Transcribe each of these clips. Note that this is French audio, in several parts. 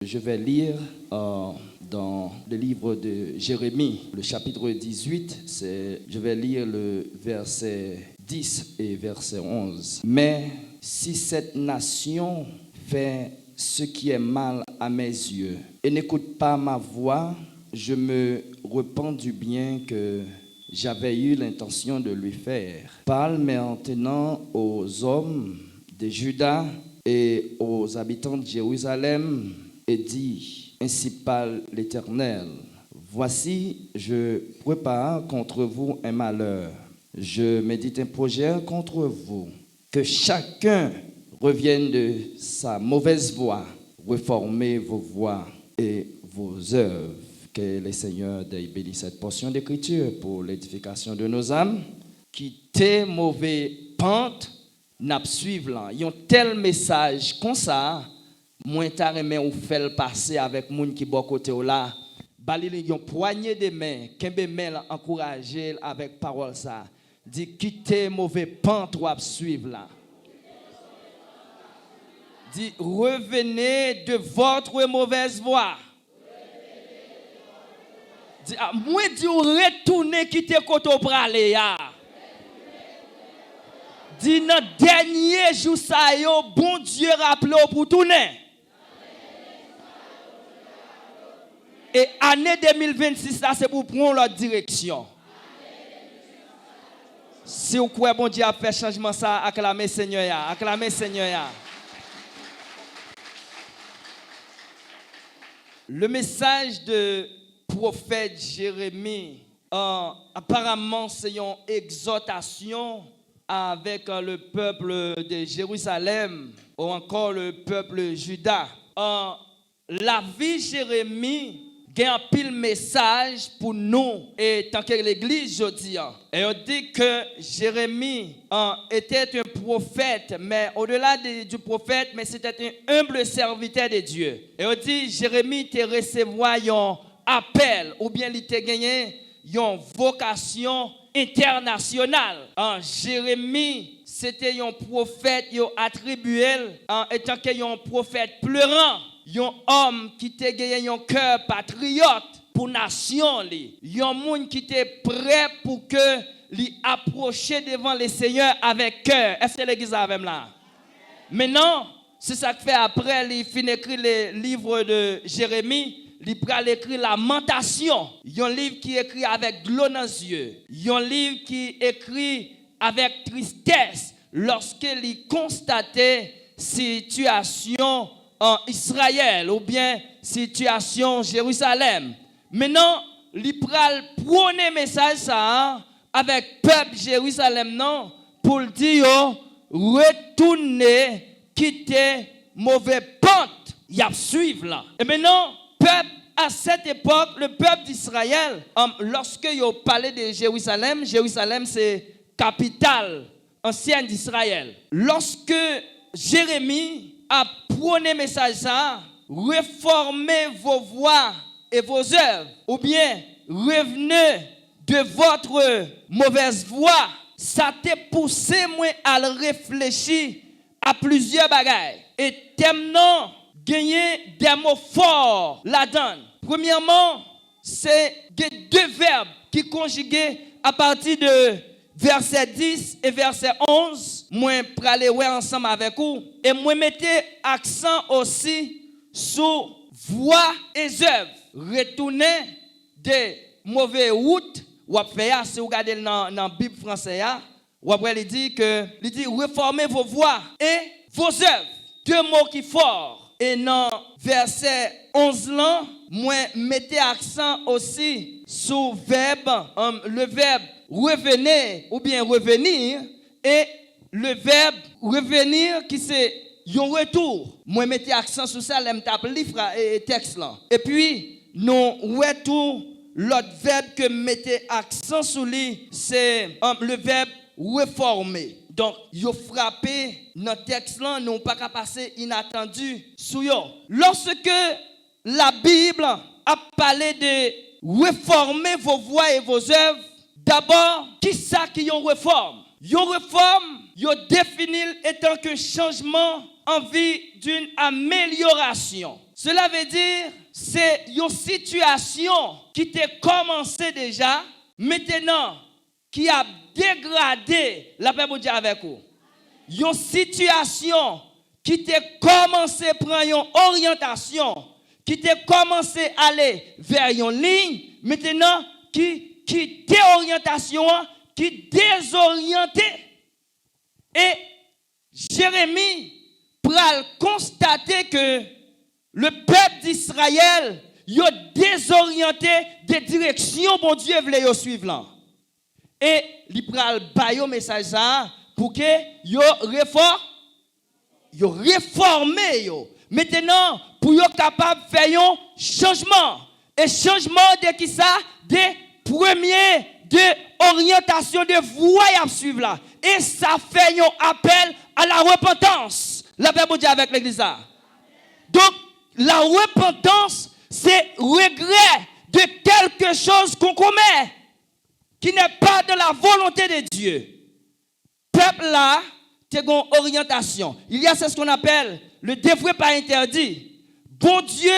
Je vais lire dans le livre de Jérémie, le chapitre 18, je vais lire le verset 10 et verset 11. Mais si cette nation fait ce qui est mal à mes yeux et n'écoute pas ma voix, je me repens du bien que j'avais eu l'intention de lui faire. Parle maintenant aux hommes de Juda et aux habitants de Jérusalem et dis, ainsi parle l'Éternel, voici, je prépare contre vous un malheur, je médite un projet contre vous, que chacun revienne de sa mauvaise voie, réformez vos voies et vos œuvres. Que le Seigneur bénisse cette portion d'écriture pour l'édification de nos âmes. Quitter mauvais pente, n'a suivre là. Yon tel message comme ça, moins tard mais ou fait le passer avec moun qui bon côté là. Bali yon poignée de main, kembe main encourager avec parole ça. Dit quitter mauvais pente ou suivre là. Dit revenez de votre mauvaise voie. Moi dis retourner quitter côté pour aller ya. Dis dans dernier jour ça yo bon Dieu rappelé pour tourner. Et année 2026 là c'est pour prendre l'autre direction. Si vous croyez bon Dieu a fait changement ça, acclamez Seigneur ya, acclamez Seigneur ya. Le message de prophète Jérémie, apparemment c'est une exhortation avec le peuple de Jérusalem ou encore le peuple Juda. La vie Jérémie a un pile message pour nous et tant que l'église je dis. Et on dit que Jérémie était un prophète, mais au-delà du prophète, mais c'était un humble serviteur de Dieu. Et on dit Jérémie te recevoir un appel ou bien il te gagné une vocation internationale. Jérémie c'était un prophète attribué étant qu'un prophète pleurant. Un homme qui te gagné un cœur patriote pour nation li. Un monde qui était prêt pour que lui approcher devant le Seigneur avec cœur. Est-ce que l'église a même là? Maintenant, c'est ça que fait après il finit écrire le livre de Jérémie, il prend écrire Lamentation. Un livre qui écrit avec de l'eau dans les yeux. Un livre qui écrit avec tristesse lorsqu'il constatait situation en Israël ou bien situation Jérusalem. Maintenant, il prend le premier message ça avec peuple Jérusalem non pour dire retourner quitter mauvais pente, y a suivre là. Et maintenant, peuple à cette époque, le peuple d'Israël, lorsque yo parlait de Jérusalem, Jérusalem c'est capitale ancienne d'Israël. Lorsque Jérémie a prôné message ça, réformez vos voies et vos œuvres, ou bien revenez de votre mauvaise voie, ça t'a poussé moi à réfléchir à plusieurs bagages. Et terminant, gagner des mots forts là-dedans. Premièrement, c'est deux verbes qui conjugués à partir de verset 10 et verset 11. Moi, pour aller ensemble avec vous. Et moi, mettez accent aussi sur voix et œuvres. Retournez des mauvaises routes. Ou après, si vous regardez dans la Bible française, ou après, il dit réformez vos voix et vos œuvres. Deux mots qui forts. Et dans verset 11 là, moi, mettez accent aussi sur le verbe revenir ou bien revenir et le verbe revenir qui c'est un retour. Moi, mettez accent sur ça, je tape livre et texte là. Et puis, non retour, l'autre verbe que mettez accent sur lui, c'est le verbe réformer. Donc, yo frappé dans le texte là, nous pas qu'à passer inattendu sur yo. Lorsque la Bible a parlé de réformer vos voies et vos œuvres, d'abord, qui ça qui yon réforme? Yon réforme, yon définit étant qu'un changement en vue d'une amélioration. Cela veut dire, c'est une situation qui t'a commencé déjà, maintenant, qui a dégradé la paix de Dieu avec vous. Une situation qui t'a commencé à prendre une orientation, qui t'a commencé à aller vers une ligne, maintenant, qui déorientation, qui désorienté. Et Jérémie pral constater que le peuple d'Israël a désorienté des directions bon Dieu voulait suivre là. Et il pral bailler message ça pour que yo réformer yo. Maintenant pour yo capable faire un changement. Et changement de qui ça? Des premiers de orientation de voie à suivre là. Et ça fait un appel à la repentance. La paix Dieu avec l'église. Donc, la repentance, c'est regret de quelque chose qu'on commet qui n'est pas de la volonté de Dieu. Peuple là, c'est une orientation. Il y a ce qu'on appelle le dévoué pas interdit. Bon Dieu,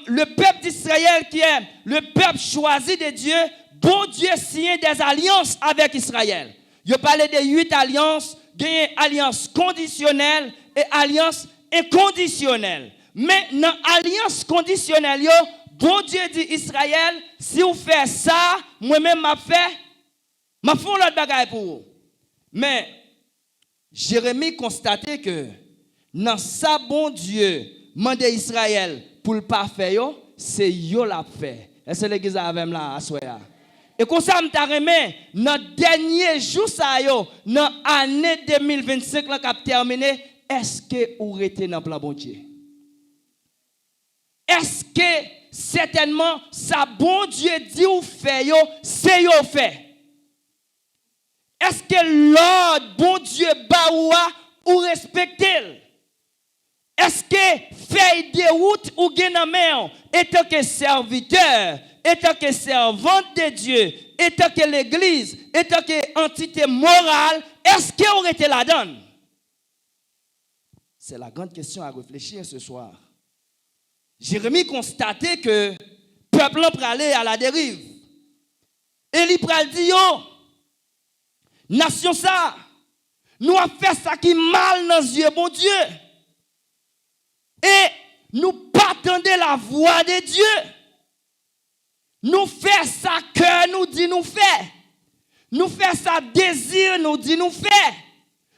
le peuple d'Israël qui est le peuple choisi de Dieu, bon Dieu signe des alliances avec Israël. Il parlait de 8 alliances, des alliances conditionnelles et alliances inconditionnelles. Mais dans l'alliance conditionnelle, bon Dieu dit Israël, si vous faites ça, moi-même m'a fait l'autre bagaille pour vous. Mais Jérémie constatait que dans ça, bon Dieu mande Israël pour le pas faire, c'est yo l'a fait. Est-ce que l'église avec là à soya? Et comme ça, m'ta remet dans le dernier jour, dans l'année 2025, qui a terminé, est-ce que vous êtes dans le plan bon Dieu? Est-ce que certainement, ça bon Dieu dit ou fait, c'est yo fait? Est-ce que l'ordre bon Dieu baoua ou respecte? Est-ce que fait des routes ou genamé étant que serviteur, étant que servante de Dieu, étant que l'église, étant que entité morale, est-ce que aurait été la donne? C'est la grande question à réfléchir ce soir. Jérémie constatait que le peuple peut aller à la dérive. Et il pral dit, yo, nation ça, nous avons fait ça qui mal dans les yeux, bon Dieu. Et nous pas attendre la voix de Dieu. Nous faisons ça cœur nous dit nous faire. Nous faisons ça désir nous dit nous faire.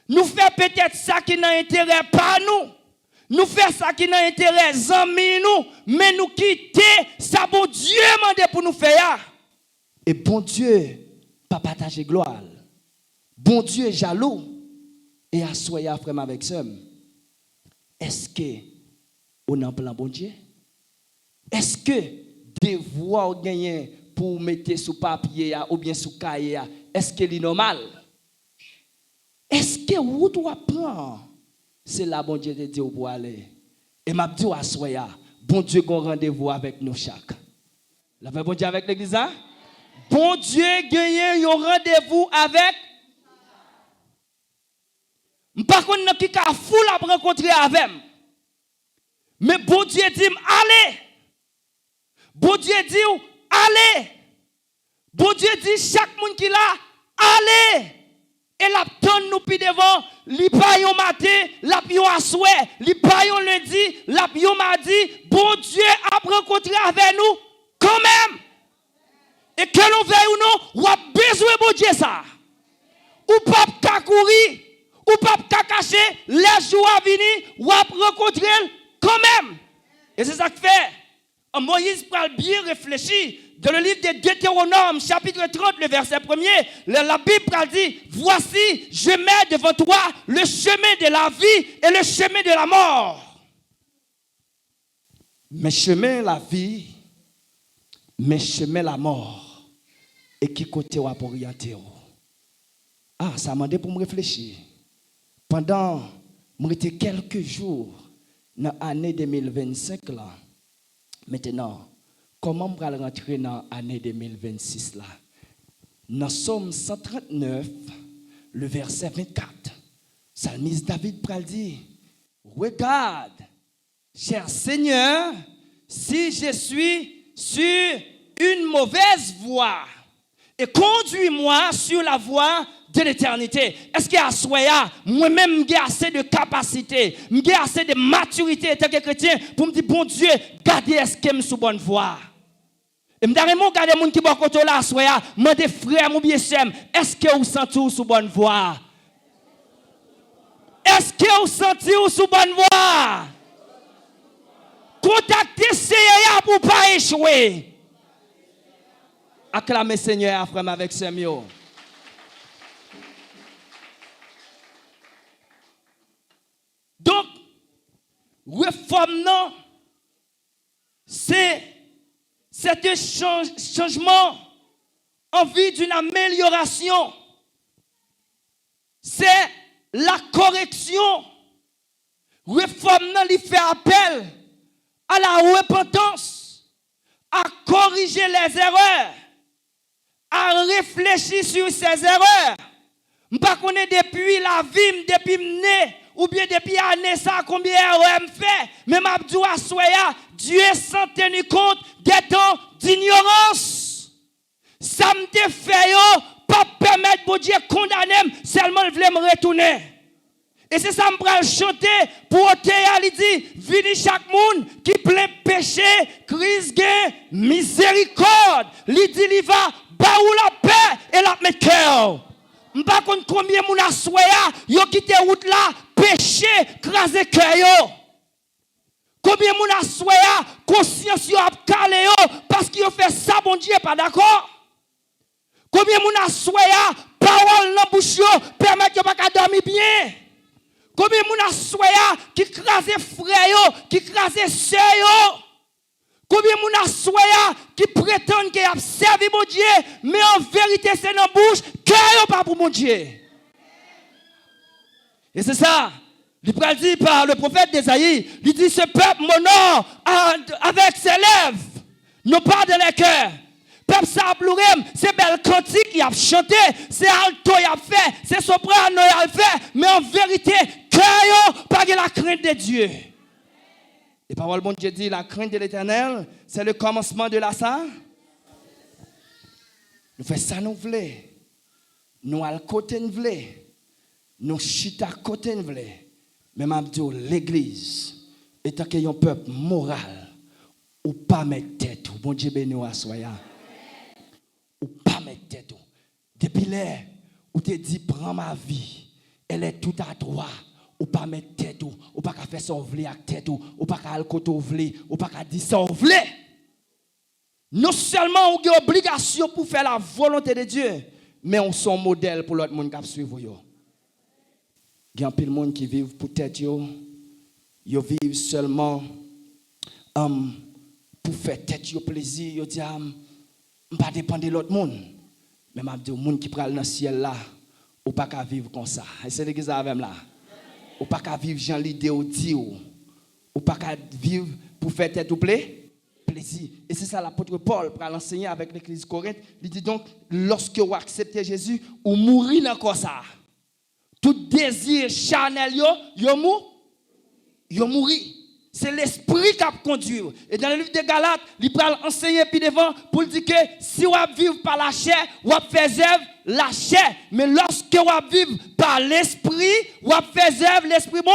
Nous faisons peut-être ça qui n'a intérêt pas nous. Nous faisons ça qui n'a intérêt amis nous. Mais nous quitter ça bon Dieu mande pour nous faire. Et bon Dieu pas partager gloire. Bon Dieu est jaloux. Et assoyez frère avec ça. Est-ce que on en plan bon Dieu? Est-ce que devoir gagner pour mettre sous papier ou bien sous cahier, est-ce que c'est normal? Est-ce que vous doit prendre? C'est là bon Dieu de Dieu pour aller. Et m'a dit à soya, bon Dieu gon rendez-vous avec nous chaque. La paix bon Dieu avec l'église. Bon Dieu gagne un rendez-vous avec. Par contre qui ka fou la rencontrer avec. Mais bon Dieu dit allez. Bon Dieu dit allez. Bon Dieu dit chaque monde qui là allez. Et la tonne nous pi devant, li pa yon matin, la pion à souhait, li pa yon lundi, la pion mardi, bon Dieu a rencontré avec nous quand même. Et que l'on veuille ou non, ou a besoin bon Dieu ça. Ou pas ka courir, ou pas ka cacher, les jours à venir, ou a rencontrer quand même. Et c'est ça que fait. Moïse parle bien réfléchir. Dans le livre de Deutéronome, chapitre 30, le verset 1er, la Bible dit, voici, je mets devant toi le chemin de la vie et le chemin de la mort. Mes chemins la vie, mes chemins la mort. Et qui côté ou pour orienter? Ah, ça m'a demandé pour me réfléchir. Pendant quelques jours dans l'année 2025 là, maintenant, comment on va rentrer dans l'année 2026 là? Dans Somme 139, le verset 24, Psalmiste David pral dit, regarde, cher Seigneur, si je suis sur une mauvaise voie, et conduis-moi sur la voie de l'éternité. Est-ce qu'à Soya, moi-même, j'ai assez de capacité, j'ai assez de maturité en tant que chrétien pour me dire, bon Dieu, gardez est-ce que je suis sur bonne voie? Et je vais regarder les gens qui sont côté là, Soya, je me dis, frère, ou bien sœur, est-ce que vous sentez sur bonne voie? Est-ce que vous sentez sur bonne voie? Contactez CEA pour ne pas échouer. Acclamez Seigneur, frère, avec ce mot. Donc, réforme, c'est un changement en vue d'une amélioration. C'est la correction. Réforme, il fait appel à la repentance, à corriger les erreurs, à réfléchir sur ses erreurs. Je ne sais pas depuis la vie, depuis né, ou bien depuis l'année, ça combien d'erreurs je fais. Mais Mabdou Assoya, Dieu s'en tenu compte des temps d'ignorance. Ça me fait pas permettre pour Dieu condamner, seulement il voulait me retourner. Et c'est ça que je vais chanter pour Théa, il dit, vini chaque monde qui plein péché, crise gain, miséricorde. Il dit, il va, bah où la paix et la mettre cœur. Je ne sais pas combien de gens ont quitté la route là, péché, crasé cœur. Combien de gens ont conscience a calé parce qu'ils ont fait ça, bon Dieu, pas d'accord? Combien de gens ont parole dans la bouche permettent de ne pas dormir bien? Combien de gens ont qui crasé frère, qui crasé sœur? Combien de gens qui prétendent qu'ils ont servi mon Dieu, mais en vérité c'est dans la bouche, cœur pas pour mon Dieu. Et c'est ça. Il dit par le prophète d'Ésaïe, il dit, ce peuple m'honore avec ses lèvres, non pas de leur cœur. Peuple ça a pleuré, c'est belle cantique il a chanté, c'est alto il a fait, c'est soprano il a fait, mais en vérité, cœur pas de la crainte de Dieu. Et parole bon Dieu dit, la crainte de l'Éternel, c'est le commencement de la ça. Nous faisons ça nous voulons. Nous allons côté nous voulons. Nous chita côté nous voulons. Mais m'abdou l'église étant qu'il y a un peuple moral ou pas mettre tête ou bon Dieu béni à soya. Ou pas mettre tête. Depuis là où tu dit prends ma vie, elle est tout à droit. Ou pas mettre tête ou pas faire sauver avec tête ou pas aller côté ou pas dire sauver. Non seulement on a une obligation pour faire la volonté de Dieu, mais on sont modèle pour l'autre monde qui suivre yo. Il y a plein de monde qui vivent pour tête yo vivent seulement pour faire tête yo plaisir, yo dit pas dépendre de l'autre monde. Mais m'a dit monde qui pral dans le ciel là, ou pas qu'à vivre comme ça. Et c'est l'église avec là. Ou pas qu'à vivre Jean l'idée ou dit ou pas qu'à vivre pour faire tête ou plaisir. Et c'est ça l'apôtre Paul pour l'enseigner avec l'église Corinthe. Il dit donc lorsque vous acceptez Jésus, ou mourir dans ça. Tout désir charnel yo mourir. C'est l'esprit qui a conduit. Et dans le livre de Galates, il parle enseigner puis devant pour dire que si vous vivez par la chair, vous faites œuvre la chair. Mais lorsque vous vivez par l'esprit, vous faites œuvre l'esprit bon.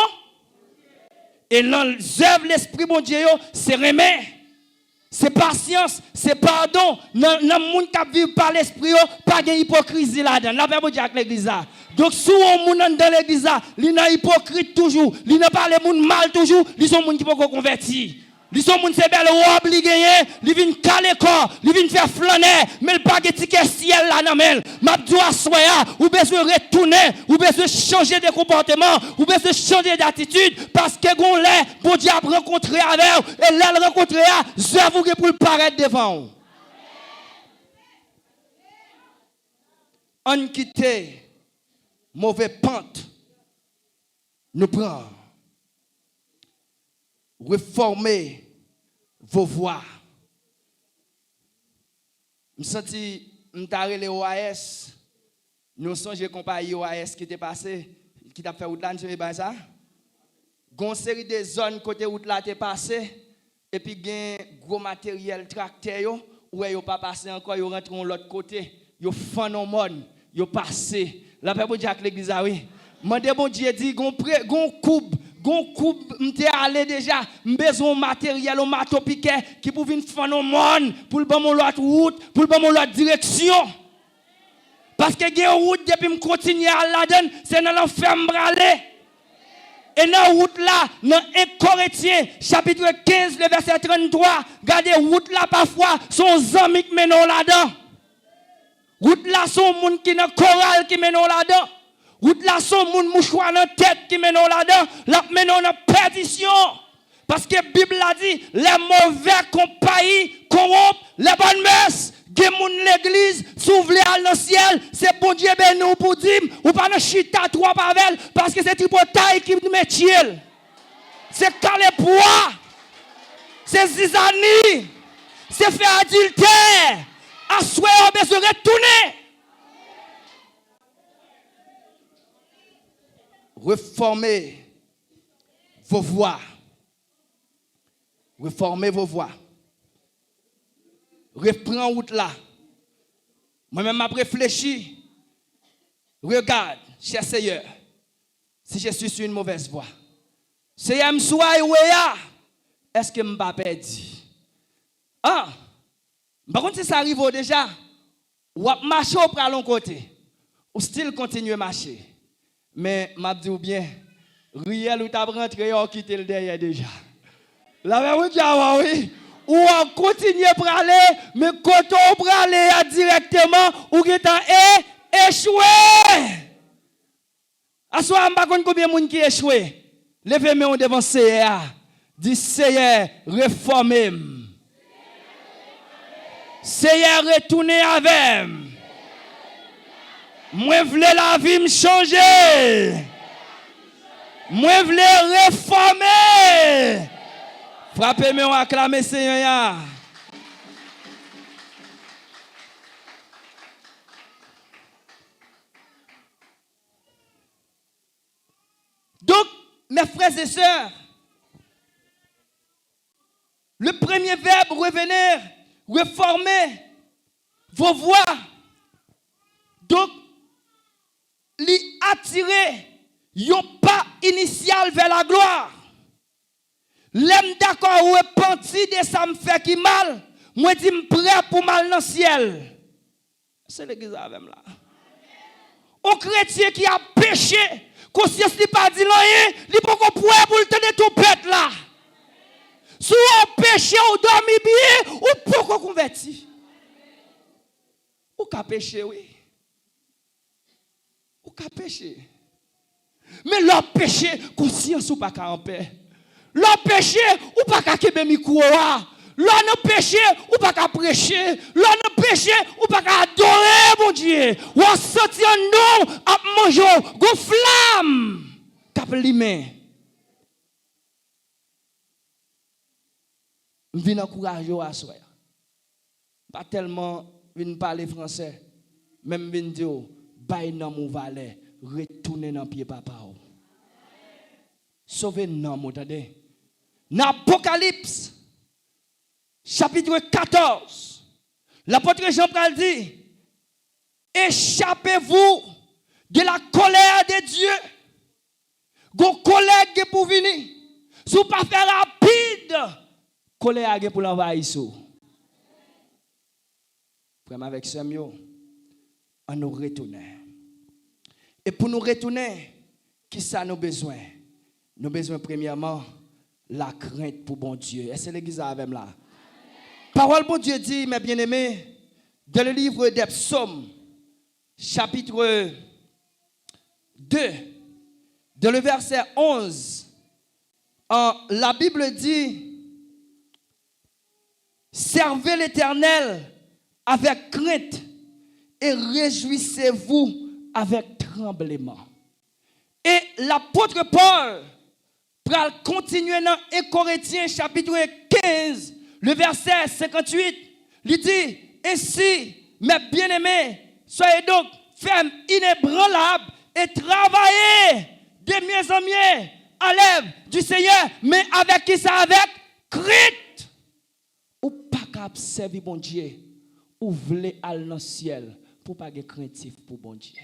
Et dans l'œuvre l'esprit bon Dieu, c'est remède. C'est patience, c'est pardon. Dans le monde qui vit par l'esprit, pas d'hypocrisie là-dedans. La Bible dit avec l'église. Donc, si on est dans l'église, il est hypocrite toujours, il n'a pas les gens mal toujours, ils sont gens qui peuvent convertir. Ils sont gens qui sont belles robes, ils viennent caler corps, ils viennent faire flâner, mais il n'y a pas de ticket ciel là, non, mais Mabdou Assoya, ou besoin de retourner, ou besoin de changer de comportement, ou besoin de changer d'attitude, parce que vous l'est, bon Dieu a rencontré avec vous, et là, le rencontré, j'avoue que pour le paraître devant vous. On quitte mauvais pente, nous prend. Réformer vos voies. Je sens que les OAS, nous sommes compagnie OAS qui était passé, qui t'a fait Outland, je vais ça. Gon série de zones côté route là t'es passé et puis gen gros matériel tracteur yo ouais yo pas passé encore yo rentrent l'autre côté yo fan en monde yo passé la paix bon Dieu avec l'église oui mandé bon Dieu dit gon coupe m'était allé déjà besoin matériel au marteau piquet qui pour venir fan en monde pour le bon l'autre route pour le bon l'autre direction parce que gen route depuis me continuer à la donne c'est dans l'enfer m'braler. Et dans la route là, dans 1 Corinthiens, chapitre 15, le verset 33, regardez, route là parfois, son amis qui mènent là-dedans. Route là, son monde qui dans chorale qui mènent là-dedans. Route là, son monde mouchoir dans tête qui mènent là-dedans. Là, mènent dans perdition. Parce que la Bible a dit, les mauvais compagnies corrompent les bonnes mœurs. Gen moun l'église, s'ouvre dans le ciel, c'est bon Dieu ben nous pour dire, ou pas dans chita trois pavel, parce que c'est tripotaille qui métier. C'est calé poids, c'est zizani, c'est faire adultère, à souhait on besoin de retourner. Reformez vos voies. Reformez vos voies. Reprends route là. Moi-même, je réfléchi. Regarde, cher Seigneur, si je suis sur une mauvaise voie. Seigneur, est-ce que je ne vais pas perdre? Ah, par contre, si ça arrive déjà, ou marcher au l'autre côté, ou still continuer à marcher. Mais, je dis bien, Riel ou t'as rentré, ou quitter le derrière déjà. La même chose, oui. Ou on continue pour aller, mais quand on peut aller directement, ou qui est échoué. À ce moment-là, je ne sais pas combien de gens qui échoué. Levez-moi devant Seigneur. Dis Seigneur, reformez. Seigneur, retournez avec. Moi, je veux la vie me changer. Moi, je veux réformer. Frappez-moi, acclamez Seigneur. Donc, mes frères et sœurs, le premier verbe, revenir, reformer vos voies. Donc, l'y attirer, yon pas initial vers la gloire. L'aime d'accord ou repenti de ça me fait qui mal, moi dis me prêt pour mal dans le ciel. C'est l'église avec là. Un chrétien qui a péché, conscience n'est pas dit rien, il peut pas pour le tenir tout pète là. Si on péché ou dormi bien, ou peut pas convertir. Ou qu'a péché oui. Ou qu'a péché. Mais leur péché conscience ou pas qu'à en paix. Leur péché ou pas qu'à kebe micro. Leur péché ou pas qu'à prêcher. Leur péché ou pas qu'à adorer mon Dieu. Ou à sortir nous à manger go flamme. Cap limé. Vinn encourager à soi. Pas tellement vinn parler français. Même vinn dire bay nan mon valet, retourner dans pied papa. Sauvez nan mon tande. Dans Apocalypse chapitre 14, l'apôtre Jean-Paul dit, échappez-vous de la colère de Dieu. Vos collègues pour venir. Si vous ne pas faire rapide, colère pour l'envahir. Frère avec Samuel, on nous retourne. Et pour nous retourner, qui ça nous besoin? Nous besoin premièrement la crainte pour bon Dieu. Est-ce que l'église avec là? Parole bon Dieu dit, mes bien-aimés, dans le livre des Psaumes, chapitre 2, dans le verset 11, la Bible dit, servez l'Éternel avec crainte et réjouissez-vous avec tremblement. Et l'apôtre Paul va continuer dans 1 Corinthiens chapitre 15, le verset 58, il dit, ainsi, mes bien-aimés, soyez donc fermes, inébranlables et travaillez de mieux en mieux à l'œuvre du Seigneur, mais avec qui ça? Avec crainte. Ou pas capable servir bon Dieu, ou voulez aller dans le ciel pour pas être craintif pour bon Dieu.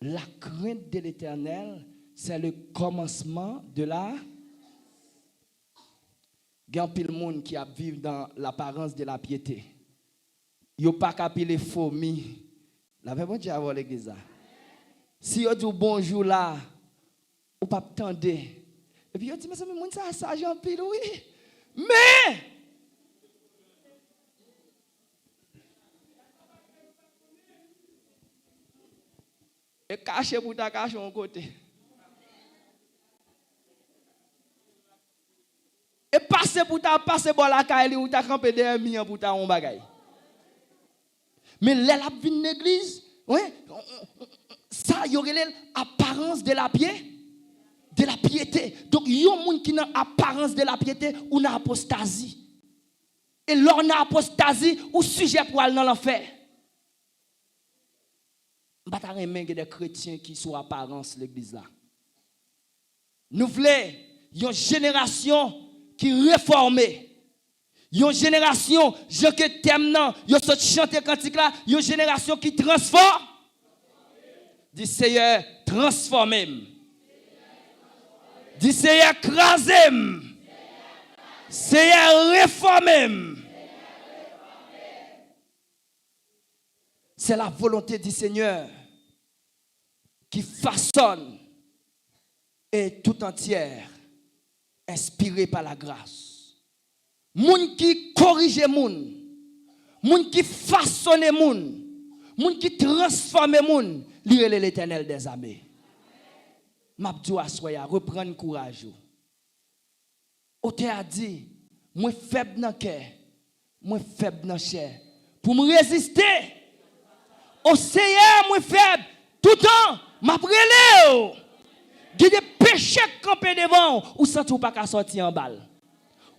La crainte de l'Éternel, c'est le commencement de la. Il y a un pile monde qui vit dans l'apparence de la piété. Il n'y a pas qu'à piler fourmis. La même bon Dieu avant l'église. Si vous dites bonjour là, ou pas attendre. Et puis vous dites, mais ça, ça, j'en pile, oui. Mais, et cacher pour ta cacher en côté. Et passer pour ta passer pour la caille ou ta camper derrière mi pour ta on bagaille. Mais là la vie de l'église, ouais, ça y aurait l'apparence de la piété. Donc il y a un monde qui n'a apparence de la piété ou n'a apostasie. Et lors n'a apostasie ou sujet pour aller dans l'enfer. Pas ta remen des chrétiens qui sont apparence l'église là. Nous voulons une génération qui réformée. Une génération, je que t'aime non, yo saute chanter cantique là, une génération qui transforme. Dis Seigneur, transformez-moi. Dis Seigneur, crasez-moi. Seigneur, réformez-moi. C'est la volonté du Seigneur qui façonne et tout entière inspiré par la grâce. Moun qui corrige moun, moun qui façonne moun, moun qui transforme moun, lire l'Éternel des armées. M'abdou assoya, reprendre courage. Ote a dit, moi faible dans cœur, moi faible dans chair, pour me résister. Au Seigneur, moi faible, tout le temps, m'a brûlé. Il y a des péchés campés devant, ou sans tout pas qu'à sortir en balle.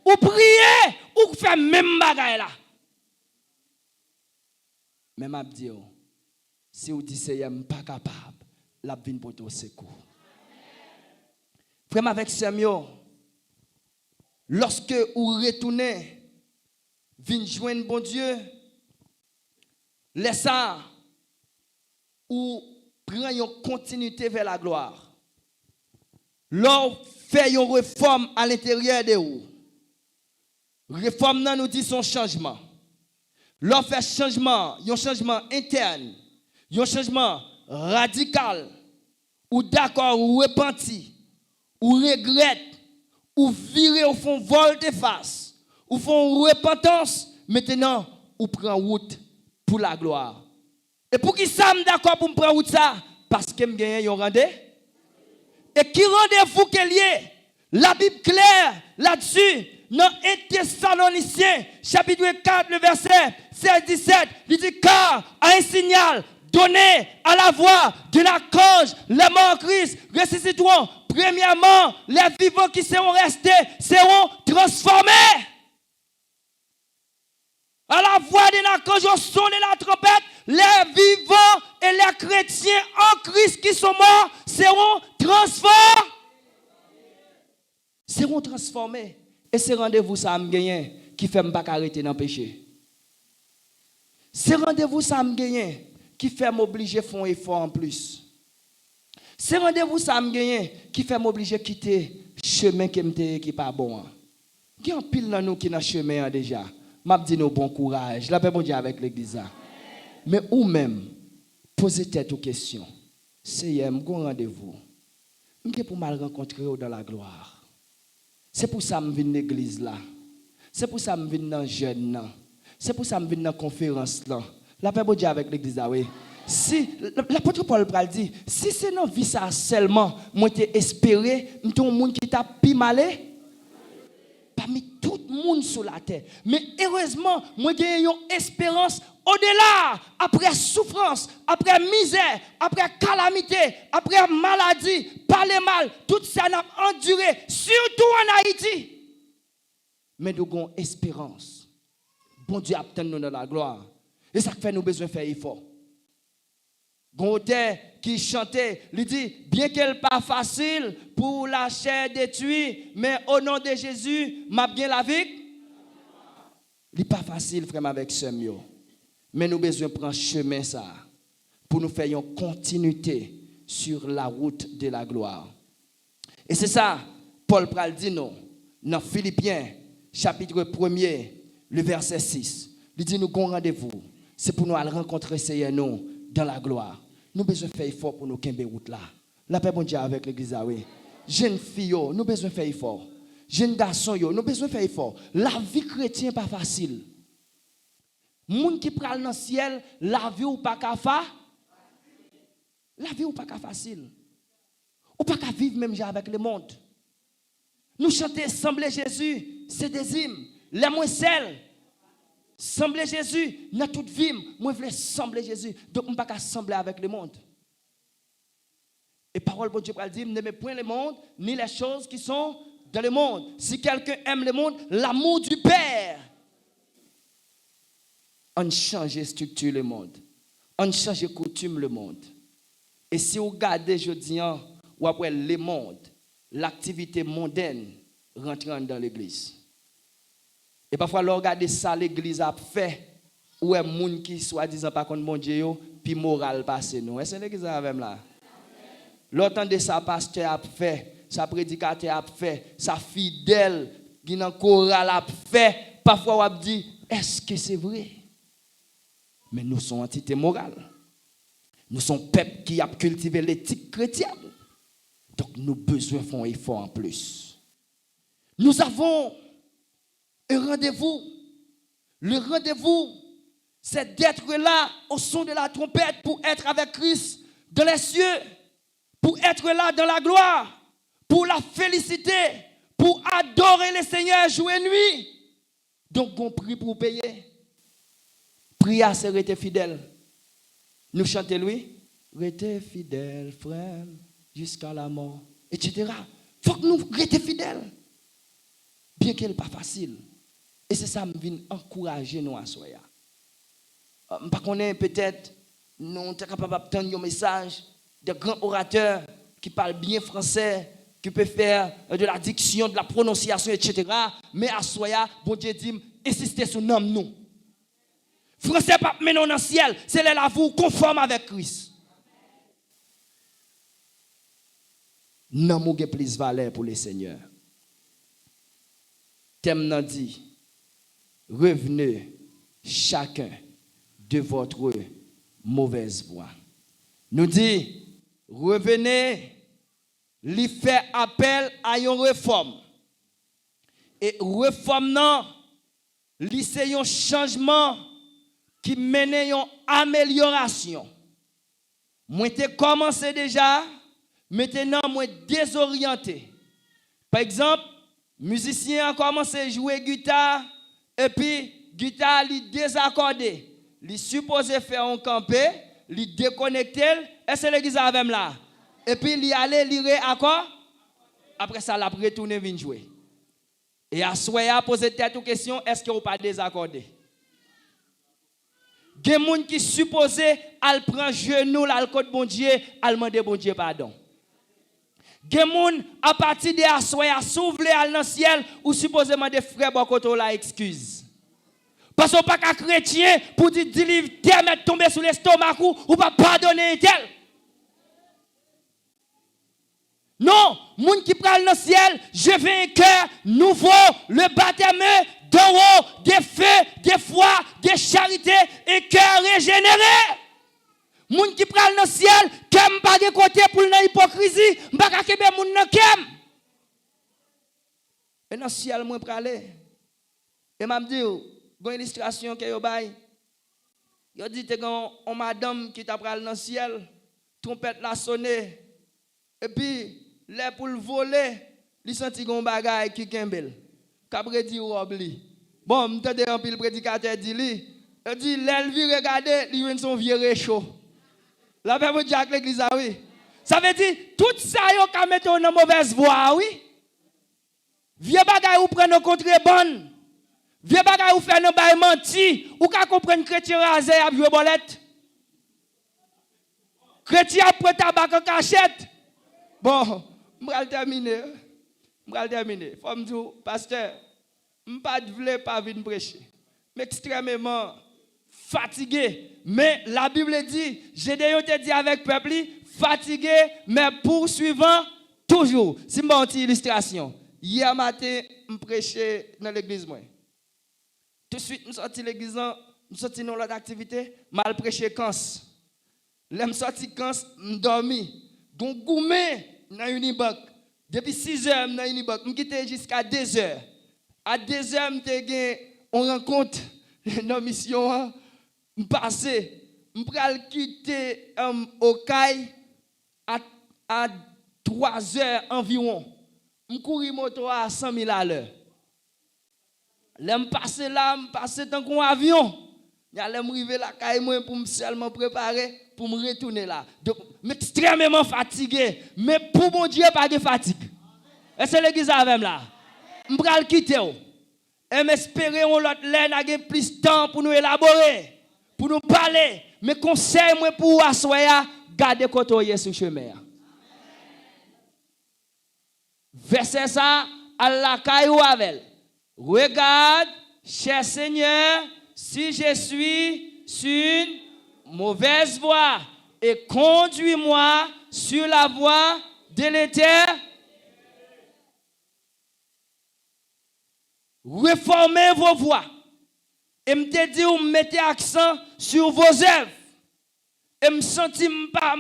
Ou prier, ou faire même bagaille là. Mais m'a dit, si vous dites Seigneur, pas capable, la vie pour toi secours. Frère avec Samuel, lorsque vous retournez, venez joindre bon Dieu, laissez ça, ou prend une continuité vers la gloire. Lors fait une réforme à l'intérieur de vous. Réforme nous dit son changement. Lors fait changement, un changement interne, un changement radical, ou d'accord, ou repenti, ou regrette, ou virer au fond volte face, ou font repentance, maintenant, ou prend route pour la gloire. Et pour qui ça me d'accord pour me prendre route ça? Parce que me gagne un rendez. Et qui rendez-vous qu'elle est? La Bible claire là-dessus, dans 1 Thessaloniciens, chapitre 4, le verset 16-17, il dit car à un signal donné à la voix de l'archange, les morts en Christ ressusciteront. Premièrement, les vivants qui seront restés seront transformés. À la voix de l'archange, au son de la trompette, les vivants et les chrétiens en Christ qui sont morts seront transformés. Seront transformés. Et c'est rendez-vous ça me gagne qui fait me pas arrêter dans le péché. C'est rendez-vous ça me gagne qui fait m'obliger à faire un effort en plus. C'est rendez-vous ça me gagne qui fait m'obliger à quitter le chemin qui n'est pas bon. Il y a un pile dans nous qui est dans le chemin déjà. M'a dit nous bon courage. La paix bon Dieu avec l'église. Mais ou même posez tête aux questions. Seigneur, m'gon rendez-vous. M'ke pour mal rencontrer dans la gloire. C'est pour ça que je viens dans l'église là. C'est pour ça que je viens dans le jeune là. C'est pour ça que je viens dans la conférence là. La paix bon Dieu avec l'église là, oui. Si l'apôtre Paul dit, si c'est dans vie ça seulement, moi t'ai espéré, m'ton un monde qui t'a pi malé. Parmi tout le monde sur la terre. Mais heureusement, moi j'ai une espérance au-delà, après souffrance, après misère, après calamité, après maladie, parler mal, tout ça n'a enduré, surtout en Haïti. Mais nous avons espérance. Bon Dieu attend nous dans la gloire. Et ça fait nous besoin de faire effort. Gonter qui chantait, il dit, bien qu'elle pas facile pour la chair détruite, mais au nom de Jésus, m'a bien la vie. Il n'est pas facile, frère, avec ce mieux. Mais nous avons besoin de prendre chemin ça pour nous faire une continuité sur la route de la gloire. Et c'est ça, Paul pral dit nous, dans Philippiens, chapitre 1er, le verset 6. Il dit nous avons rendez-vous. C'est pour nous aller rencontrer Seigneur nous dans la gloire. Nous avons besoin de faire effort pour nous quitter route là. La paix bon Dieu avec l'église, oui. Jeunes filles, nous avons besoin de faire effort. Jeunes garçons, nous avons besoin de faire effort. La vie chrétienne n'est pas facile. Moun qui pral dans le ciel, la vie ou pas qu'à faire. La vie ou pas qu'à facile. Ou pas qu'à vivre même avec le monde. Nous chantons Sembler Jésus, c'est des hymnes. Les moins seuls. Sembler Jésus, dans toute vie, moi je veux sembler Jésus. Donc je ne peux pas sembler avec le monde. Et parole de Dieu pour dire, n'aimez point le monde, ni les choses qui sont dans le monde. Si quelqu'un aime le monde, l'amour du Père. On change la structure le monde. On change les coutumes le monde. Et si vous regardez aujourd'hui, ou après le monde, l'activité mondaine rentrant dans l'église. Et parfois, lorsque regardez ça, l'église a fait, ou est monde qui soi-disant pas contre mon Dieu, puis moral passé nous. Est-ce que l'église a même là? L'autant de ça, pasteur a fait, sa prédicateur a fait, sa fidèle qui dans chorale a fait. Parfois, on a dit, est-ce que c'est vrai? Mais nous sommes entité morale. Nous sommes peuple qui a cultivé l'éthique chrétienne. Donc, nous avons besoin de faire un effort en plus. Nous avons un rendez-vous. Le rendez-vous, c'est d'être là au son de la trompette pour être avec Christ dans les cieux, pour être là dans la gloire, pour la féliciter, pour adorer le Seigneur jour et nuit. Donc, on prie pour payer. Priez, c'est rester fidèle. Nous chantons lui, rester fidèle, frère, jusqu'à la mort, etc. Il faut que nous restions fidèles. Bien qu'elle n'est pas facile. Et c'est ça qui vient encourager nous à soi. Par contre, peut-être, nous sommes capables d'obtenir un message de grands orateurs qui parlent bien français, qui peuvent faire de la diction, de la prononciation, etc. Mais à soi, bon Dieu dit, insistez sur nous, nous. Français pas maintenant dans le ciel, c'est là vous conforme avec Christ. Nous avons plus de valeur pour le Seigneur. Thème n'a dit, revenez chacun de votre mauvaise voie. Nous dit, revenez, lui fait appel à une réforme. Et réforme non, lui c'est un changement qui mène à une amélioration. Moi, j'ai commencé déjà, maintenant, moi, désorienté. Par exemple, musicien a commencé à jouer guitare, et puis, guitare, il désaccordé. Il supposé faire un campé, il déconnecté, et c'est l'église avec là. Et puis, il allait lire accord. Après ça, il a retourné venir jouer. Et à soi, il a posé tête aux questions, est-ce que vous pas désaccordé? Il y a des gens qui supposent al prendre genou, al côté bon Dieu, al demander bon Dieu pardon. Il y a des gens à partir de assoya s'ouvre al dans ciel ou supposément des frères bon côté la excuse. Parce qu'on pas qu'un chrétien pour dire délivre terre mettre tomber sur l'estomac ou pas pardonner tel. Non, moun qui prend dans ciel, je veux un cœur nouveau, le baptême d'en haut, des feux, des foi, des charités et cœur régénéré. Moun qui prend dans ciel, kem pas de côté pour la hypocrisie, m'pa kebe moun nan kem. Et dans ciel moi pralé. Et m'a dit, une illustration que yo bay. Yo dit te gon on madame qui t'a pral dans ciel, trompette la sonné. Et puis les pour le voler, li senti gon bagay qui kembel. Kabre di rob li. Bon, m'tende un pile prédicateur dit li, il dit l'elvi regarder, li wen son vieux réchaud. La paix de Dieu avec l'église oui. Ça veut dire tout ça yo ka mettre dans mauvaise voie oui. Vieux bagay ou prendre en contrebande. Vieux bagay ou faire nan bay menti, ou ka comprendre chrétien rasé a jouer bolette. Chrétien prend tabac en cachette. Bon, je vais terminer. Faut me dire, pasteur, je ne veux pas venir prêcher. Mais extrêmement fatigué. Mais la Bible dit, Gédéon te dit avec le peuple, fatigué, mais poursuivant toujours. C'est une petite illustration. Hier matin, je prêchais dans l'église. Tout de suite, je sorti de l'église, je sorti dans l'autre activité, je prêché Kans. Je sorti Kans, je dormi. Donc, goumé dans Unibank. Depuis 6 heures, dans Unibank, je quitté jusqu'à 2 heures. À 2 heures, on rencontre dans la mission. Je passe, je vais quitter Okaï à 3 heures environ. Je cours moto à 100 000 à l'heure. Je passe là, je passe dans un avion. Je vais arriver là pour me seulement préparer pour me retourner là. Donc, je suis extrêmement fatigué. Mais pour mon Dieu, pas de fatigue. Est-ce que l'église avec là? Je vais quitter. Et m'espérer on l'autre laine plus de temps pour nous élaborer, pour nous parler. Mais conseil moi pour assoya, garder côté sur chemin. Verset ça, Allah caillou avec. Regarde, cher Seigneur, si je suis sur une mauvaise voie et conduis-moi sur la voie de l'Éternel. Reformez vos voies. Et me te dit, mettez accent sur vos œuvres. Et me senti pas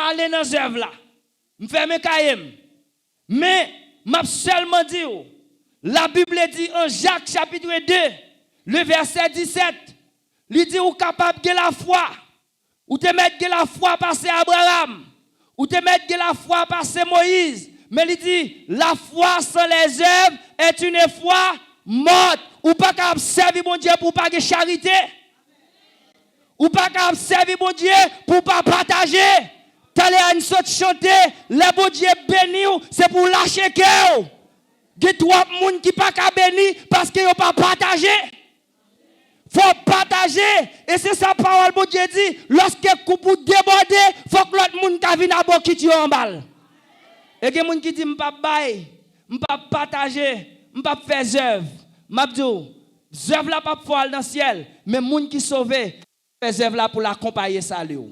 aller dans les œuvres là. Me fait mes cahiers. Mais m'a seulement dit, la Bible dit en Jacques chapitre 2, le verset 17, il dit ou capable de la foi. Ou te mettre de la foi passer Abraham. Ou te mettre de la foi passer Moïse. Mais il dit la foi sans les œuvres est une foi morte. Ou pas qu'à servir mon Dieu pour pas de charité. Ou pas qu'à servir mon Dieu pour pas partager. T'allez à une sorte chanter, le bon Dieu béni, c'est pour lâcher cœur. Il y a 3 personnes qui ne sont pas bénis parce qu'ils n'ont pas partagé. Il faut partager. Et c'est ça parole bon Dieu dit. Lorsque le couple déborde, il faut que l'autre monde qui vient à qui tue en balle. Et il y a des gens qui disent, je ne peux pas bailler, je ne peux pas partager, je ne peux pas faire œuvre. Je dis, œuvre là pas pour aller dans le ciel. Mais les gens qui sont sauvés, les œuvres là pour l'accompagner salut.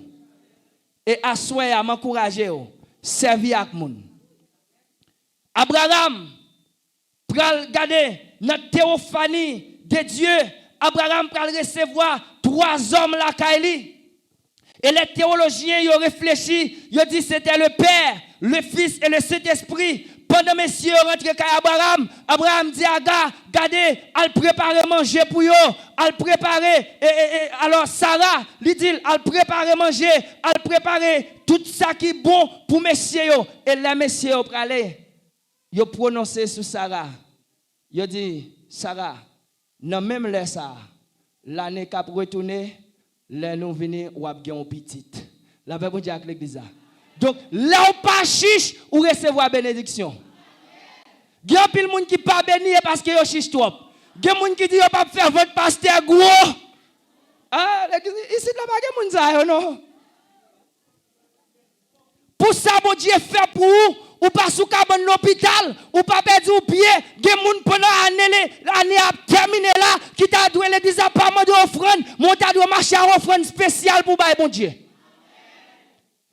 Et à souhait à m'encourager, servir avec les gens. Abraham, pral regarder notre théophanie de Dieu. Abraham pral recevoir 3 hommes la Kaili. Et les théologiens ils ont réfléchi, ils ont dit c'était le Père, le Fils et le Saint-Esprit. Pendant messieurs rentrent à Abraham, Abraham dit à Agar, regardez, elle prépare manger pour eux, elle prépare alors Sarah lui dit elle prépare manger, elle prépare tout ça qui est bon pour messieurs et les messieurs pralé. Ils prononcé sur Sarah. Ils dit Sarah, non même laisse ça. L'année qu'a retourné, là nous venons ou a bien petite. La bon Dieu avec l'église. Donc là ou pas chiche ou recevoir bénédiction. Il y a des gens qui ne sont pas bénis parce qu'ils chiche trop. Il y a des gens qui disent pas faire votre pasteur gros. Ah, ici là pas des gens non. Pour ça bon Dieu fait pour vous. Ou pas sous cabane l'hôpital, ou pas perdu au pied, des gens pendant l'année à terminer là, qui t'a doué l'église à pas de offrande, mon t'a doit marcher à offrande spéciale pour bailler bon Dieu.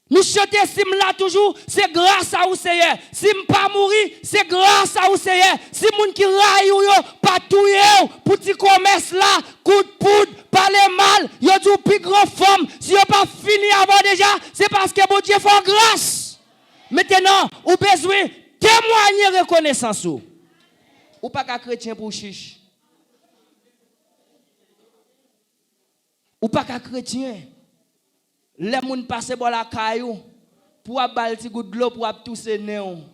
Nous chantons si là toujours, c'est grâce à vous Seigneur. Si pas mourir, c'est grâce à vous Seigneur. Si moun qui raille ou yo, pas touye pour petit commerce là, coup de poudre, parler mal, yo du plus grand forme, si yo pas fini avant déjà, c'est parce que bon Dieu fait grâce. Maintenant, vous avez besoin de témoigner reconnaissance. Ou pas qu'un chrétien pour chiche. Ou pas qu'un chrétien. Les gens passent par la caillou pour avoir un petit goût de l'eau pour tousser néon.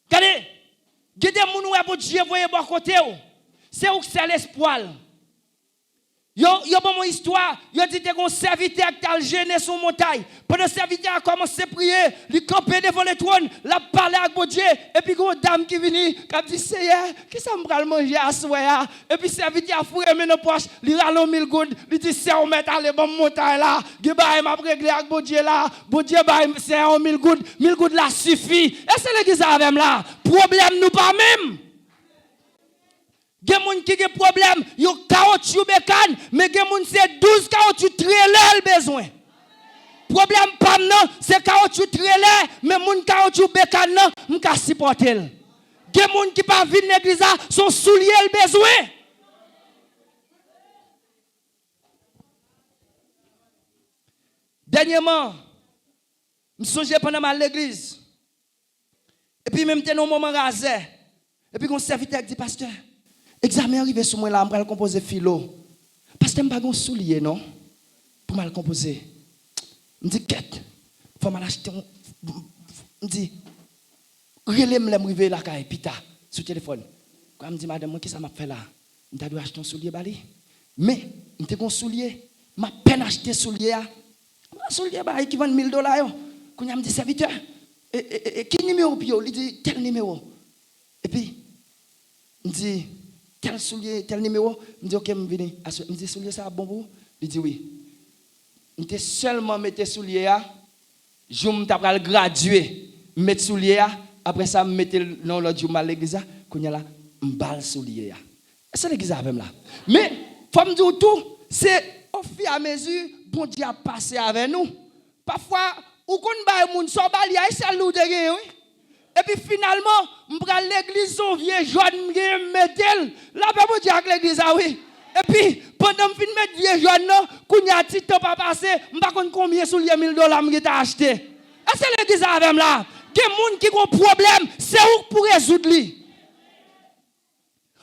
Regardez, il y a des gens qui Dieu voyez bon côté. C'est où c'est l'espoir. Yo bon mon histoire, yo dit que un serviteur qui a gêné sur montagne. Pendant le serviteur a commencé à prier, il campait devant le trône, l'a parlé avec mon Dieu et puis une dame qui vient qui a dit Seigneur, qui ça me va manger à soir et puis serviteur a fouillé dans poche, il râle 1000 gouttes, il dit c'est on met aller bon montagne là, qui ba m'a réglé avec mon Dieu là, bon Dieu ba c'est 1000 gouttes là suffit. Et c'est l'église avec là. Problème nous pas même. Il y a des gens qui ont des problèmes, ils ont caoutchouc bécane, mais il y a des gens qui ont 12 caoutchouc trailer besoin. Problème pas non, c'est caoutchouc trailer, mais les gens caoutchouc bécane non, on peut supporter. Il y a des gens qui pas venir l'église sont souliers le besoin. Dernièrement, je me souviens pendant mal l'église. Et puis même dans un moment rasé. Et puis on serviteur dit pasteur, examen arrivé sur moi là, je vais composer philo. Pasteur, je ne vais pas soulier non pour mal composer. Je dis quête. Faut mal acheter je dis relève me river la caille pita sur téléphone. Quand me dit madame, qu'est-ce que ça m'a fait là? Je dois acheter un soulier bali. Mais je te un soulier, m'a peine acheter soulier. Un soulier bali qui vend $1000 yo. Quand me dit serviteur, qui numéro pio? Il dit tel numéro. Et puis il dit tel soulier, tel numéro. Il dit OK, je viens. Il dit soulier ça bon pour? Il dit oui. Il dit seulement mettre soulier je m't'apral graduer, mettre soulier après ça mettre non l'autre jour à l'église qu'on y a là m'bal soulier. C'est l'église avec là. Mais faut me dire tout, c'est au fur et à mesure bon Dieu a passé avec nous. Parfois ou qu'on bail moun so bali ay salou de gen oui. Et puis finalement m'pral l'église son vieux jaune mettel là pas bon Dieu avec l'église oui. Et puis pendant fin mettre vieux jaune non qu'on y a petit temps pas passé m'pa connait combien soulier $1000 m'geta acheté. Et c'est l'église avec là. Des gens qui ont un problème, c'est où pour résoudre lui.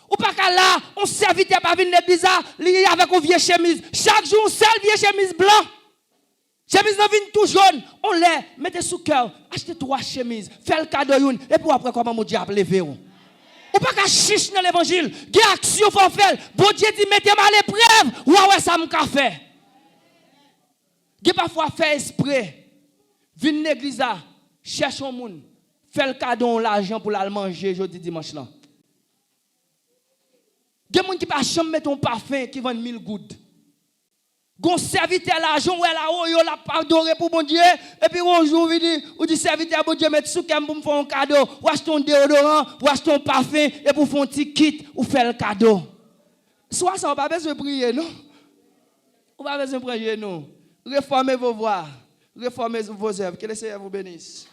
Ou pas qu'à là, on serviteur pas venir l'église lié avec une vieille chemise. Chaque jour, on seule vieille chemise blanc. Chemise non vient tout jaune. On les mettez sous cœur, achetez 3 chemises, faites le cadeau une et puis après comment mon Dieu a levé ou. Ou pas qu'à chiche dans l'évangile. Des actions faut faire. Bon Dieu dit mettez-moi à l'épreuve. Ouais ça me fait. Des parfois fait esprit. Vin l'église là, cherche un monde, fait le cadeau l'argent pour la manger jeudi dimanche là. Des gens qui pas jamais mettre un parfum qui vend 1000 gouttes. Gon serviteur l'argent ouais là haut yo l'a adoré pour bon Dieu et puis un jour il dit ou dit serviteur bon Dieu mettre sous kem pour me faire un cadeau, ou acheter un déodorant, ou acheter un parfum et pour faire un petit kit ou faire le cadeau. Soit ça on pas besoin de prier non. On pas besoin de prier non. Réformez vos voix. Réformez vos œuvres. Que le Seigneur vous bénisse.